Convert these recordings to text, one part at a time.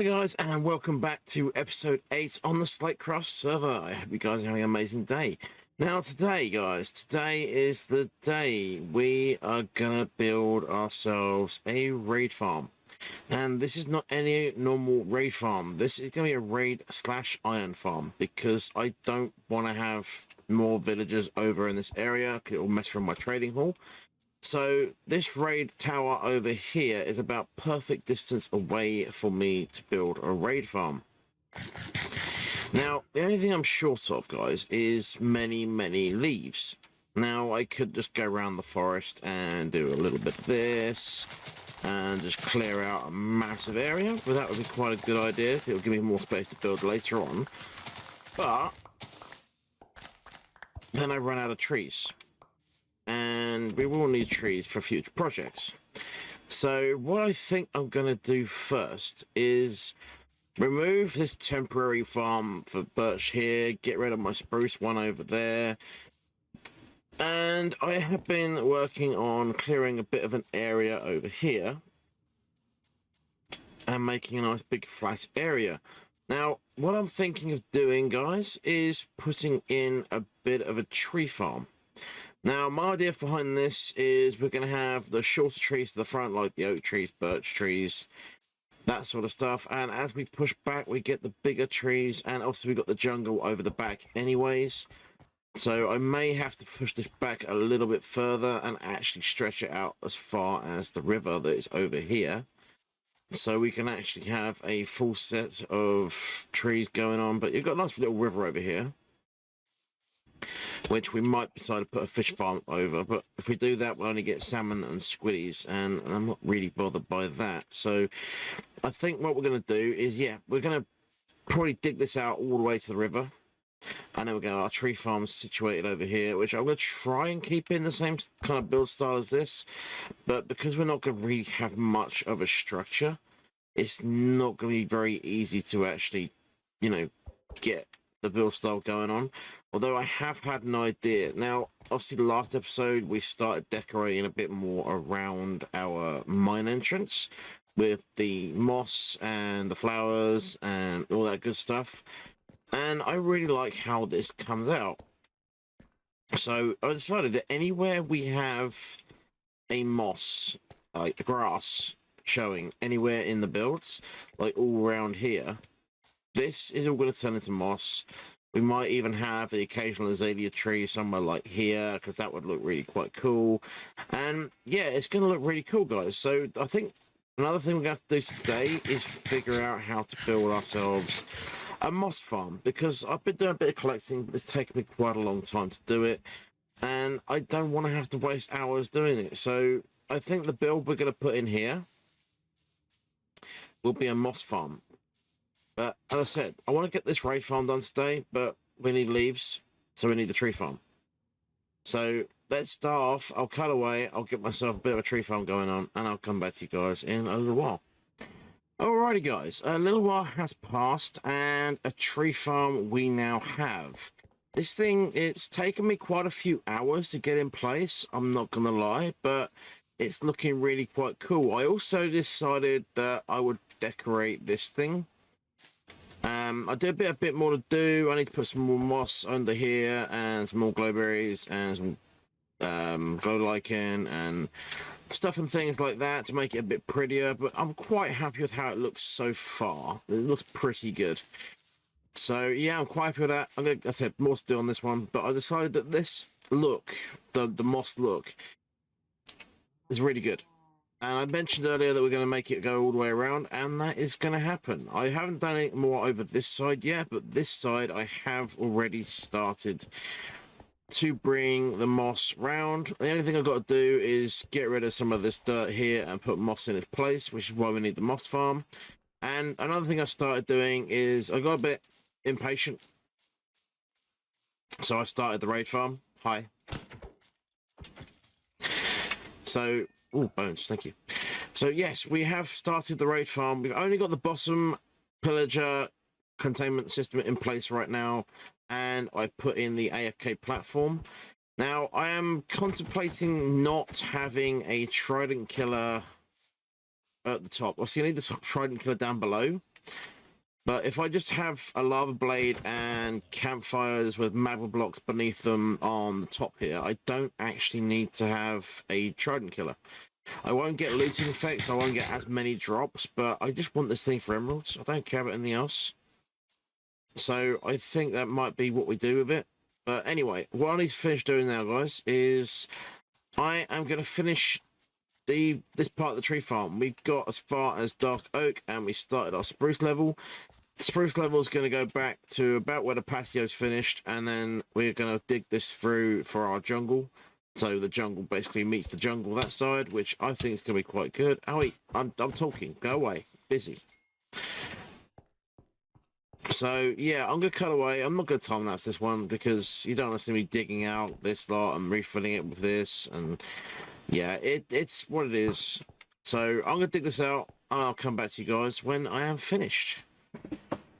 Hi guys, and welcome back to episode 8 on the Slatecraft server. I hope you guys are having an amazing day. Now today guys, today is the day we are gonna build ourselves a raid farm. And this is not any normal raid farm. This is gonna be a raid slash iron farm, because I don't want to have more villagers over in this area because it will mess around my trading hall. So this raid tower over here is about perfect distance away for me to build a raid farm. Now, the only thing I'm short of, guys, is many leaves. Now, I could just go around the forest and do a little bit of this and just clear out a massive area. But that would be quite a good idea. It will give me more space to build later on. But then I run out of trees. And we will need trees for future projects. So what I think I'm going to do first is remove this temporary farm for birch here, get rid of my spruce one over there, and I have been working on clearing a bit of an area over here and making a nice big flat area. Now what I'm thinking of doing, guys, is putting in a bit of a tree farm. Now, my idea behind this is we're going to have the shorter trees to the front, like the oak trees, birch trees, that sort of stuff. And as we push back, we get the bigger trees. And also, we've got the jungle over the back anyways. So I may have to push this back a little bit further and actually stretch it out as far as the river that is over here. So we can actually have a full set of trees going on. But you've got a nice little river over here, which we might decide to put a fish farm over, but if we do that, we'll only get salmon and squiddies, and I'm not really bothered by that. So I think what we're going to do is, yeah, we're going to probably dig this out all the way to the river, and then we're going to our tree farm situated over here, which I'm going to try and keep in the same kind of build style as this, but because we're not going to really have much of a structure, it's not going to be very easy to actually, you know, get the build style going on. Although I have had an idea. Now, obviously the last episode we started decorating a bit more around our mine entrance with the moss and the flowers and all that good stuff, and I really like how this comes out. So I decided that anywhere we have a moss, like grass showing anywhere in the builds, like all around here, this is all going to turn into moss. We might even have the occasional azalea tree somewhere like here, because that would look really quite cool. And yeah, it's going to look really cool, guys. So I think another thing we're going to have to do today is figure out how to build ourselves a moss farm, because I've been doing a bit of collecting, but it's taken me quite a long time to do it, and I don't want to have to waste hours doing it. So I think the build we're going to put in here will be a moss farm. But as I said, I want to get this raid farm done today, but we need leaves, so we need the tree farm. So let's start off. I'll cut away, I'll get myself a bit of a tree farm going on, and I'll come back to you guys in a little while. Alrighty guys, a little while has passed, and a tree farm we now have. This thing, it's taken me quite a few hours to get in place, I'm not gonna lie, but it's looking really quite cool. I also decided that I would decorate this thing. I did a bit more to do. I need to put some more moss under here and some more glowberries and some glow lichen and stuff and things like that to make it a bit prettier, but I'm quite happy with how it looks so far. It looks pretty good. So yeah, I'm quite happy with that. Like I said, more to do on this one, but I decided that this look, the moss look, is really good. And I mentioned earlier that we're going to make it go all the way around, and that is going to happen. I haven't done it more over this side yet, but this side I have already started to bring the moss round. The only thing I've got to do is get rid of some of this dirt here and put moss in its place, which is why we need the moss farm. And another thing I started doing is I got a bit impatient, so I started the raid farm. Hi. So... oh, bones, thank you. So yes, we have started the raid farm. We've only got the bottom pillager containment system in place right now, and I've put in the AFK platform. Now, I am contemplating not having a trident killer at the top. Obviously, I need the trident killer down below, But if I just have a lava blade and campfires with magma blocks beneath them on the top here, I don't actually need to have a trident killer. I won't get looting effects, I won't get as many drops, but I just want this thing for emeralds. I don't care about anything else. So I think that might be what we do with it. But anyway, what I need to finish doing now, guys, is I am going to finish this part of the tree farm. We've got as far as dark oak, and we started our spruce level. Spruce level is going to go back to about where the patio's finished, and then we're going to dig this through for our jungle. So the jungle basically meets the jungle that side, which I think is going to be quite good. Oh wait, I'm talking. Go away. Busy. So yeah, I'm going to cut away. I'm not going to time lapse this one because you don't want to see me digging out this lot and refilling it with this, and yeah, it's what it is. So I'm going to dig this out, and I'll come back to you guys when I am finished.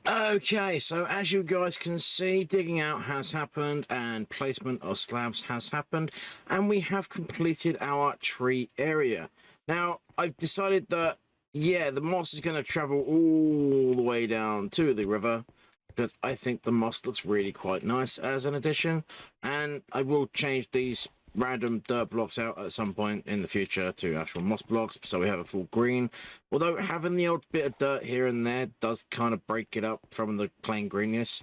Okay, so as you guys can see, digging out has happened and placement of slabs has happened, and we have completed our tree area. Now, I've decided that, yeah, the moss is going to travel all the way down to the river, because I think the moss looks really quite nice as an addition, and I will change these random dirt blocks out at some point in the future to actual moss blocks, so we have a full green. Although having the odd bit of dirt here and there does kind of break it up from the plain greenness.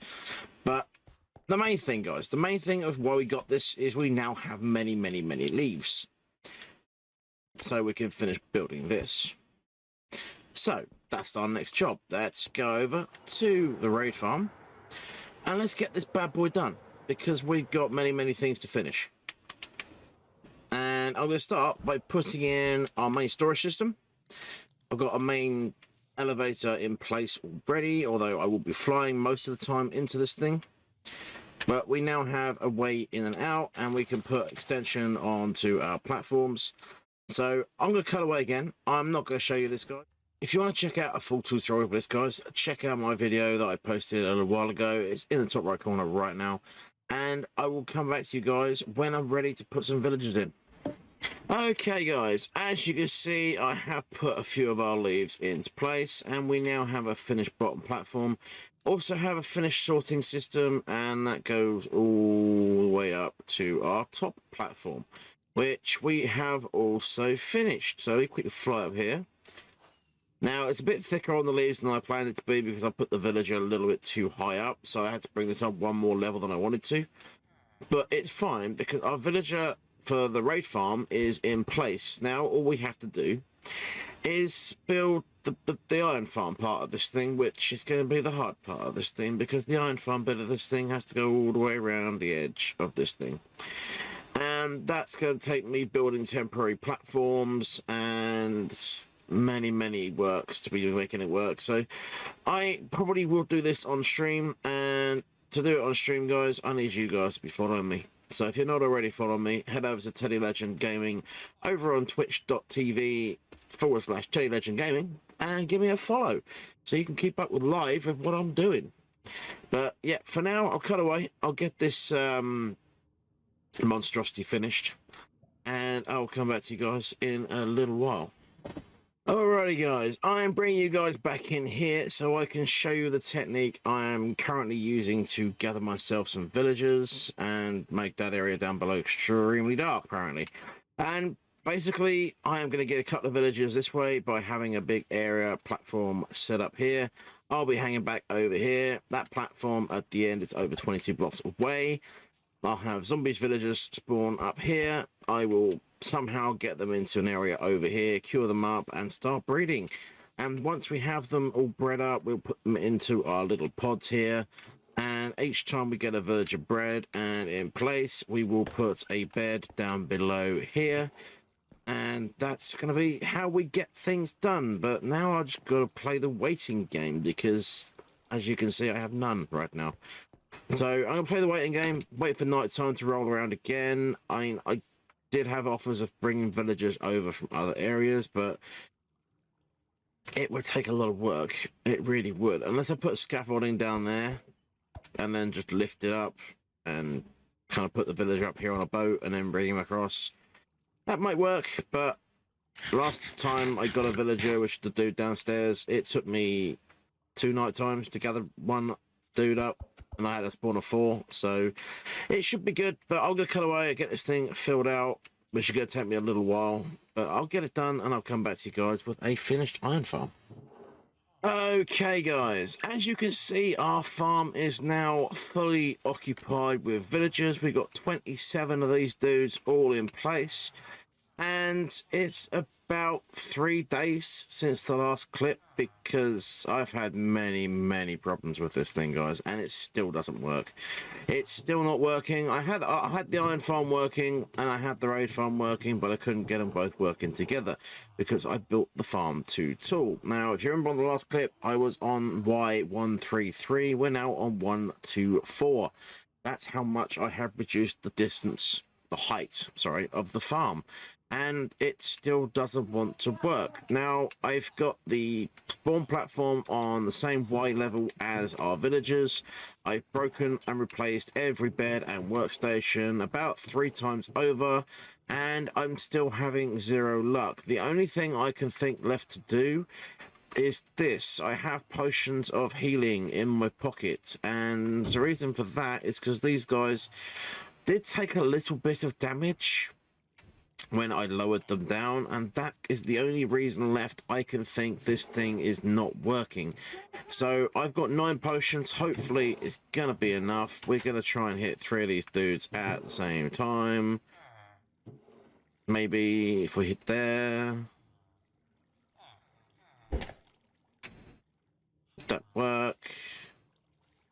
But the main thing, guys, the main thing of why we got this is we now have many leaves, so we can finish building this. So that's our next job. Let's go over to the raid farm and let's get this bad boy done, because we've got many things to finish. And I'm going to start by putting in our main storage system. I've got a main elevator in place already, although I will be flying most of the time into this thing. But we now have a way in and out, and we can put extension onto our platforms. So I'm going to cut away again. I'm not going to show you this, guys. If you want to check out a full tutorial for this, guys, check out my video that I posted a little while ago. It's in the top right corner right now. And I will come back to you guys when I'm ready to put some villagers in. Okay guys, as you can see, I have put a few of our leaves into place, and we now have a finished bottom platform. Also have a finished sorting system, and that goes all the way up to our top platform, which we have also finished. So we quickly fly up here. Now, it's a bit thicker on the leaves than I planned it to be, because I put the villager a little bit too high up, so I had to bring this up one more level than I wanted to. But it's fine, because our villager for the raid farm is in place. Now, all we have to do is build the iron farm part of this thing, which is going to be the hard part of this thing, because the iron farm bit of this thing has to go all the way around the edge of this thing. And that's going to take me building temporary platforms and many works to be making it work. So I probably will do this on stream, and to do it on stream, guys, I need you guys to be following me. So if you're not already following me, head over to Teddy Legend Gaming over on twitch.tv/Teddy Legend Gaming and give me a follow so you can keep up with live with what I'm doing. But yeah, for now, I'll cut away. I'll get this monstrosity finished, and I'll come back to you guys in a little while. Alrighty guys, I am bringing you guys back in here so I can show you the technique I am currently using to gather myself some villagers and make that area down below extremely dark apparently. And basically I am going to get a couple of villagers this way by having a big area platform set up here. I'll be hanging back over here. That platform at the end is over 22 blocks away. I'll have zombies villagers spawn up here. I will somehow get them into an area over here, cure them up, and start breeding. And once we have them all bred up, we'll put them into our little pods here. And each time we get a villager bred and in place, we will put a bed down below here. And that's going to be how we get things done. But now I've just got to play the waiting game, because as you can see, I have none right now. So I'm going to play the waiting game, wait for night time to roll around again. I did have offers of bringing villagers over from other areas, but it would take a lot of work. It really would. Unless I put scaffolding down there and then just lift it up and kind of put the villager up here on a boat and then bring him across. That might work, but last time I got a villager, which is the dude downstairs, it took me 2 night times to gather one dude up, and I had a spawn of 4, so it should be good. But I'm gonna cut away and get this thing filled out, which is gonna take me a little while, but I'll get it done and I'll come back to you guys with a finished iron farm. Okay guys, as you can see, our farm is now fully occupied with villagers. We've got 27 of these dudes all in place, and it's about 3 days since the last clip, because I've had many problems with this thing, guys, and it still doesn't work. It's still not working. I had the iron farm working and I had the raid farm working, but I couldn't get them both working together because I built the farm too tall. Now, if you remember on the last clip, I was on Y133. We're now on 124. That's how much I have reduced the distance, the height, sorry, of the farm, and it still doesn't want to work. Now, I've got the spawn platform on the same Y level as our villagers. I've broken and replaced every bed and workstation about 3 times over, and I'm still having 0 luck. The only thing I can think left to do is this. I have potions of healing in my pocket, and the reason for that is because these guys did take a little bit of damage when I lowered them down, and that is the only reason left I can think this thing is not working. So I've got 9 potions. Hopefully it's gonna be enough. We're gonna try and hit 3 of these dudes at the same time. Maybe if we hit there, that work?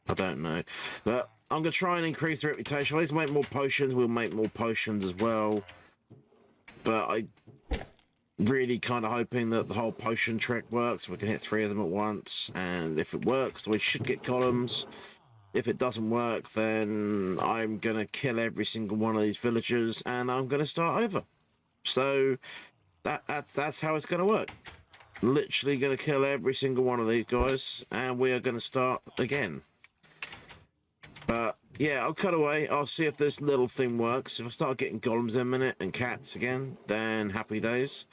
I don't know, but I'm gonna try and increase the reputation. Let's make more potions. We'll make more potions as well, but I really kind of hoping that the whole potion trick works. We can hit 3 of them at once, and if it works, we should get columns. If it doesn't work, then I'm gonna kill every single one of these villagers and I'm gonna start over. So that's how it's gonna work. Literally gonna kill every single one of these guys and we are gonna start again. But yeah, I'll cut away. I'll see if this little thing works. If I start getting golems in a minute and cats again, then happy days.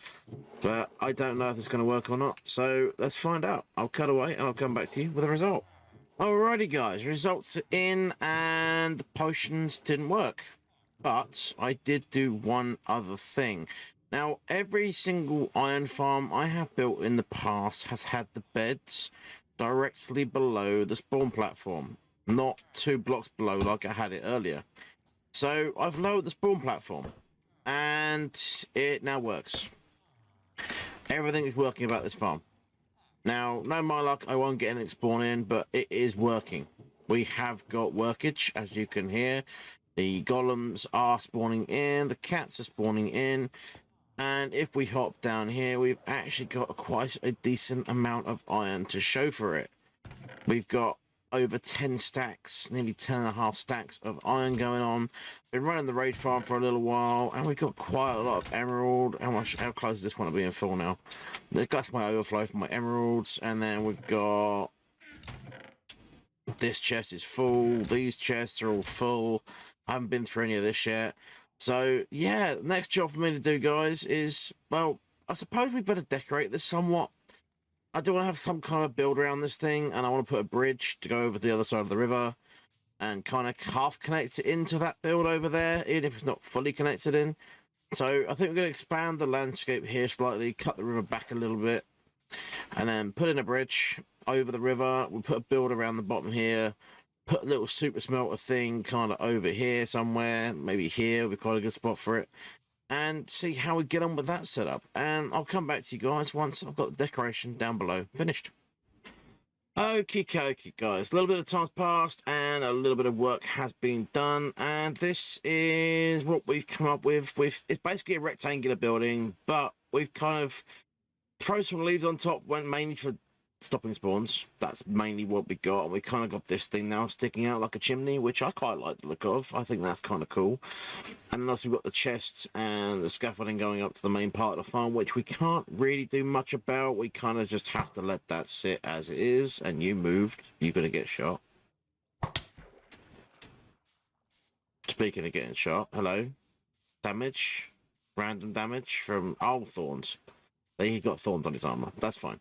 But I don't know if it's going to work or not. So let's find out. I'll cut away and I'll come back to you with a result. Alrighty guys, results are in and the potions didn't work. But I did do one other thing. Now, every single iron farm I have built in the past has had the beds directly below the spawn platform, not 2 blocks below like I had it earlier. So I've lowered the spawn platform and it now works. Everything is working about this farm. Now, no my luck, I won't get anything spawn in, but it is working. We have got workage, as you can hear. The golems are spawning in, the cats are spawning in, and if we hop down here, we've actually got quite a decent amount of iron to show for it. We've got over 10 stacks, nearly 10.5 stacks of iron going on. Been running the raid farm for a little while, and we've got quite a lot of emerald. How close is this one to being full now? That's my overflow for my emeralds, and then we've got this chest is full. These chests are all full. I haven't been through any of this yet. So yeah, the next job for me to do, guys, is, well, I suppose we better decorate this somewhat. I do want to have some kind of build around this thing, and I want to put a bridge to go over the other side of the river and kind of half connect it into that build over there, even if it's not fully connected in. So I think we're going to expand the landscape here slightly, cut the river back a little bit, and then put in a bridge over the river. We'll put a build around the bottom here, put a little super smelter thing kind of over here somewhere, maybe here would be quite a good spot for it, and see how we get on with that setup. And I'll come back to you guys once I've got the decoration down below finished. Okie dokie, guys, a little bit of time's passed and a little bit of work has been done, and this is what we've come up with. It's basically a rectangular building, but we've kind of thrown some leaves on top, went mainly for stopping spawns. That's mainly what we got, and we kind of got this thing now sticking out like a chimney, which I quite like the look of. I think that's kind of cool. And then also we've got the chests and the scaffolding going up to the main part of the farm, which we can't really do much about. We kind of just have to let that sit as it is. And you moved, you're gonna get shot. Speaking of getting shot, hello. Damage, random damage from owl thorns. He got thorns on his armor. That's fine.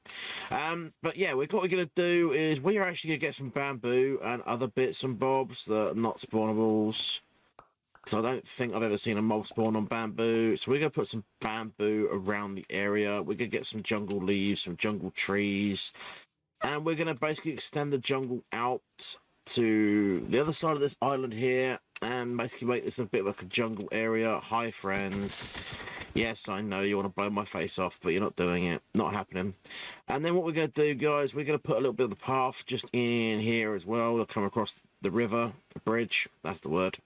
But yeah, what we're going to do is we're actually going to get some bamboo and other bits and bobs that are not spawnables. So I don't think I've ever seen a mob spawn on bamboo. So we're going to put some bamboo around the area. We're going to get some jungle leaves, some jungle trees. And we're going to basically extend the jungle out to the other side of this island here. And basically make this a bit like a jungle area. Hi, friend. Yes, I know you want to blow my face off, but you're not doing it. Not happening. And then what we're going to do, guys, we're going to put a little bit of the path just in here as well. They'll come across the river, the bridge. That's the word.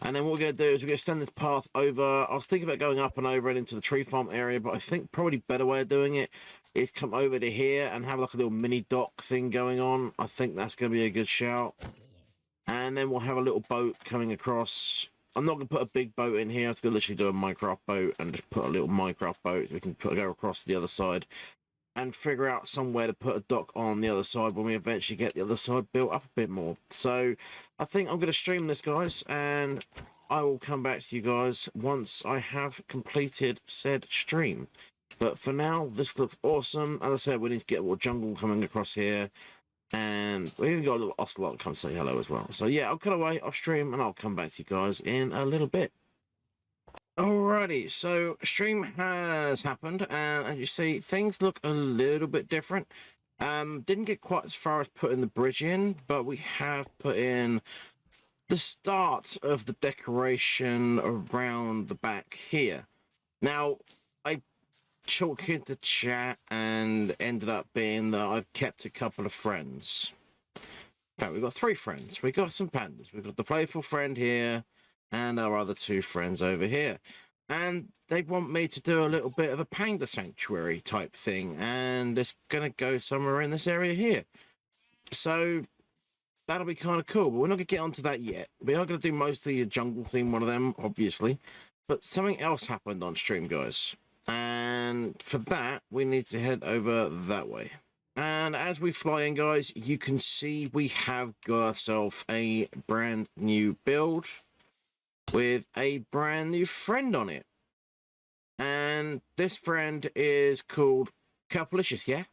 And then what we're going to do is we're going to extend this path over. I was thinking about going up and over and into the tree farm area, but I think probably better way of doing it is come over to here and have like a little mini dock thing going on. I think that's going to be a good shout. And then we'll have a little boat coming across. I'm not going to put a big boat in here. I'm just going to literally do a Minecraft boat and just put a little Minecraft boat so we can go across to the other side and figure out somewhere to put a dock on the other side when we eventually get the other side built up a bit more. So I think I'm going to stream this, guys, and I will come back to you guys once I have completed said stream. But for now, this looks awesome. As I said, we need to get more jungle coming across here. And we even got a little ocelot come say hello as well. So yeah, I'll cut away, I'll stream, and I'll come back to you guys in a little bit. Alrighty, so stream has happened, and as you see, things look a little bit different. Didn't get quite as far as putting the bridge in, but we have put in the start of the decoration around the back here. Now, I chalked into chat and ended up being that I've kept a couple of friends. In fact, we've got 3 friends. We've got some pandas. We've got the playful friend here, and our other 2 friends over here. And they want me to do a little bit of a panda sanctuary type thing, and it's going to go somewhere in this area here. So that'll be kind of cool, but we're not going to get onto that yet. We are going to do mostly a jungle theme, one of them, obviously. But something else happened on stream, guys. And for that, we need to head over that way. And as we fly in, guys, you can see we have got ourselves a brand new build with a brand new friend on it. And this friend is called Calpalicious, yeah?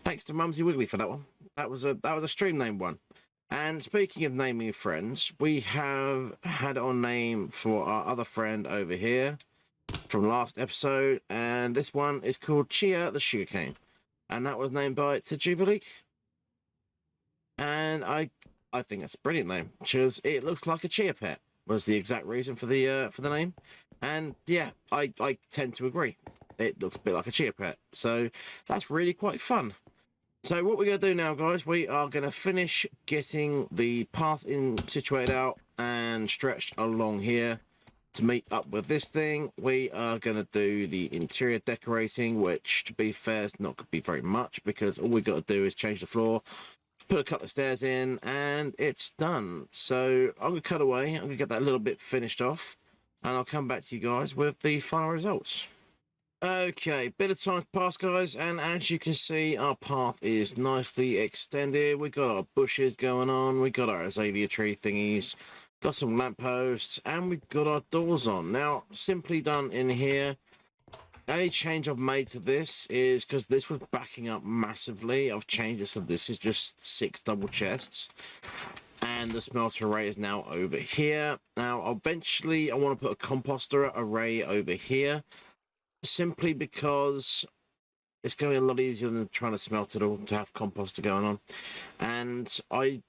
Thanks to Mumsy Wiggly for that one. That was a stream name one. And speaking of naming friends, we have had our name for our other friend over here from last episode, and this one is called Chia the Sugarcane. And that was named by Tajuvalik. And I think that's a brilliant name, because it looks like a chia pet, was the exact reason for the name. And yeah, I tend to agree. It looks a bit like a chia pet. So that's really quite fun. So what we're going to do now, guys, we are going to finish getting the path situated out and stretched along here to meet up with this thing. We are going to do the interior decorating, which, to be fair, is not going to be very much, because all we've got to do is change the floor, put a couple of stairs in, and it's done. So I'm going to cut away. I'm going to get that a little bit finished off, and I'll come back to you guys with the final results. Okay, bit of time's passed, guys, and as you can see, our path is nicely extended. We've got our bushes going on, we've got our azalea tree thingies, got some lampposts, and we've got our doors on. Now, simply done in here. A change I've made to this is because this was backing up massively. I've changed it so this is just 6 double chests. And the smelter array is now over here. Now, eventually, I want to put a composter array over here, simply because it's going to be a lot easier than trying to smelt it all to have composter going on. And I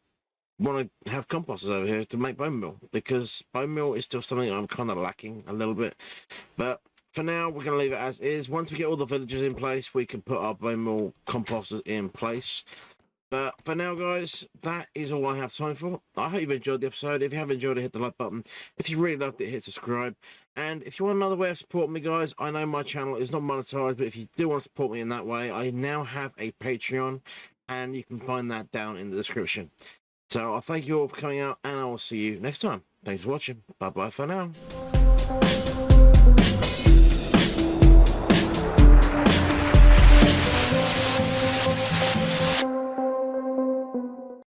want to have composters over here to make bone meal, because bone meal is still something I'm kind of lacking a little bit. But for now, we're going to leave it as is. Once we get all the villagers in place, we can put our bone meal composters in place. But for now, guys, that is all I have time for. I hope you've enjoyed the episode. If you have enjoyed it, hit the like button. If you really loved it, hit subscribe. And if you want another way of supporting me, guys, I know my channel is not monetized, but if you do want to support me in that way, I now have a Patreon, and you can find that down in the description. So I'll thank you all for coming out, and I will see you next time. Thanks for watching. Bye-bye for now.